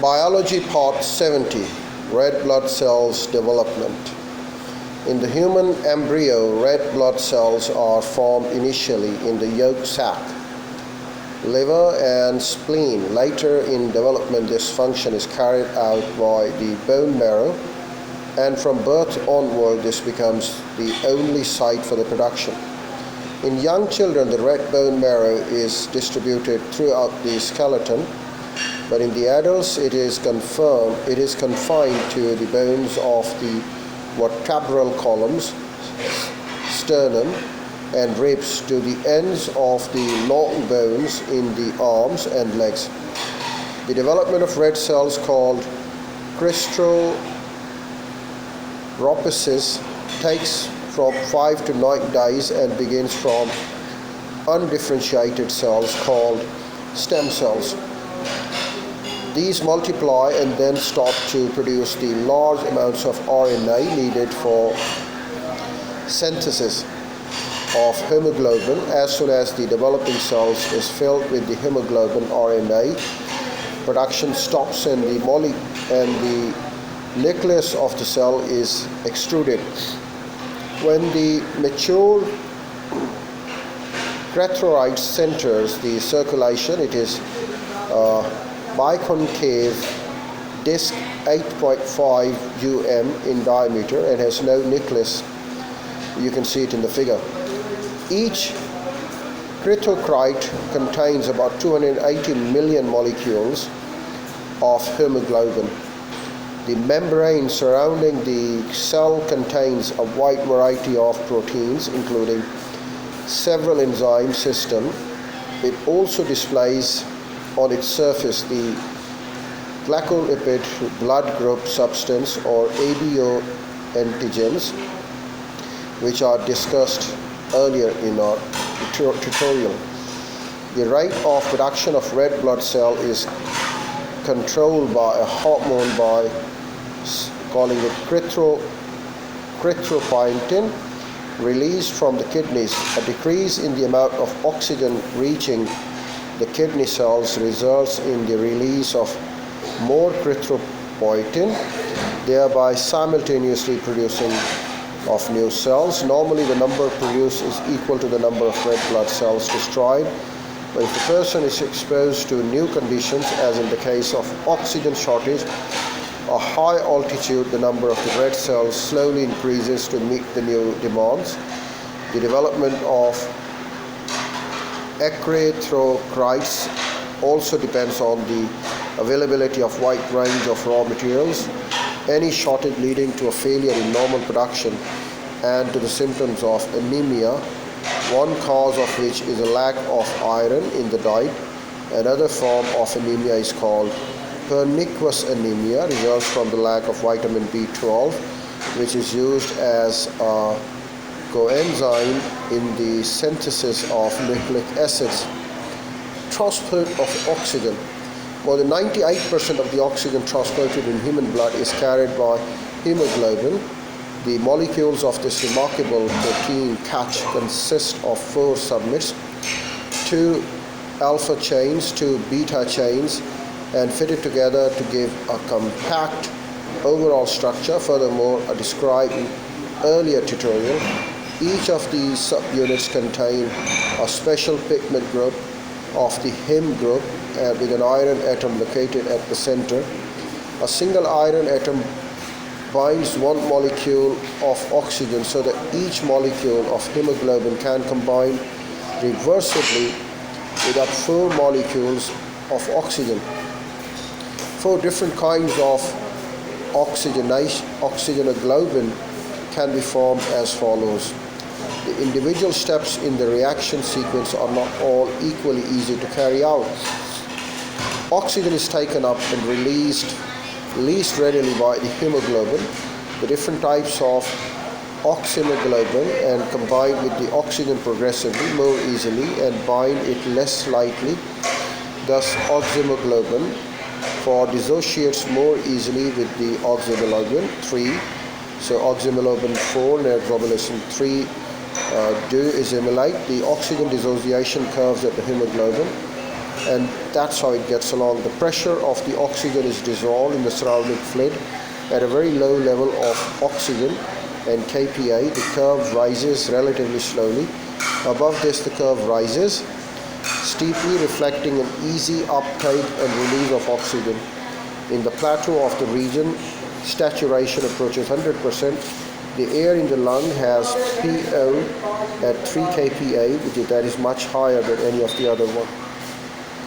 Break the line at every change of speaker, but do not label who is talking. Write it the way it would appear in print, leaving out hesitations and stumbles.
Biology Part 70, Red Blood Cells Development. In the human embryo, red blood cells are formed initially in the yolk sac, liver, and spleen. Later in development, this function is carried out by the bone marrow, and from birth onward, this becomes the only site for the production. In young children, the red bone marrow is distributed throughout the skeleton, but in the adults it is confined to the bones of the vertebral columns, sternum, and ribs, to the ends of the long bones in the arms and legs. The development of red cells, called cryptorrhoesis, takes from 5 to 9 days and begins from undifferentiated cells called stem cells. These multiply and then stop to produce the large amounts of RNA needed for synthesis of hemoglobin. As soon as the developing cells is filled with the hemoglobin, RNA production stops and the nucleus of the cell is extruded. When the mature cryptoroid centers the circulation, it is biconcave disc 8.5 in diameter and has no nucleus. You can see it in the figure. Each cryptoroid contains about 280 million molecules of hemoglobin. The membrane surrounding the cell contains a wide variety of proteins, including several enzyme systems. It also displays on its surface the glycolipid blood group substance, or ABO antigens, which are discussed earlier in our tutorial. The rate of production of red blood cell is controlled by a hormone by calling it erythropoietin, released from the kidneys. A decrease in the amount of oxygen reaching the kidney cells results in the release of more erythropoietin, thereby simultaneously producing of new cells. Normally the number produced is equal to the number of red blood cells destroyed, but if the person is exposed to new conditions, as in the case of oxygen shortage or high altitude, the number of the red cells slowly increases to meet the new demands. The development of erythrocytes also depends on the availability of wide range of raw materials. Any shortage leading to a failure in normal production and to the symptoms of anemia, one cause of which is a lack of iron in the diet. Another form of anemia is called pernicious anemia, results from the lack of vitamin B12, which is used as a coenzyme in the synthesis of nucleic acids. Transport of oxygen. More than 98% of the oxygen transported in human blood is carried by hemoglobin. The molecules of this remarkable protein catch consist of 4 subunits, 2 alpha chains, 2 beta chains, and fitted together to give a compact overall structure. Furthermore, as described in earlier tutorial, each of these subunits contain a special pigment group of the heme group with an iron atom located at the center. A single iron atom binds one molecule of oxygen so that each molecule of hemoglobin can combine reversibly with up 4 molecules of oxygen. 4 different kinds of oxyhemoglobin can be formed as follows. The individual steps in the reaction sequence are not all equally easy to carry out. Oxygen is taken up and released least readily by the hemoglobin. The different types of oxyhemoglobin and combine with the oxygen progressively more easily and bind it less lightly. Thus, oxyhemoglobin 4 dissociates more easily with the oxyhemoglobin 3. So oxyhemoglobin 4 and globulation 3 do assimilate. The oxygen dissociation curves at the hemoglobin and that's how it gets along. The pressure of the oxygen is dissolved in the surrounding fluid at a very low level of oxygen and kPa. The curve rises relatively slowly. Above this, the curve rises steeply, reflecting an easy uptake and release of oxygen. In the plateau of the region, saturation approaches 100%. The air in the lung has PO at 3 kPa, that is much higher than any of the other one.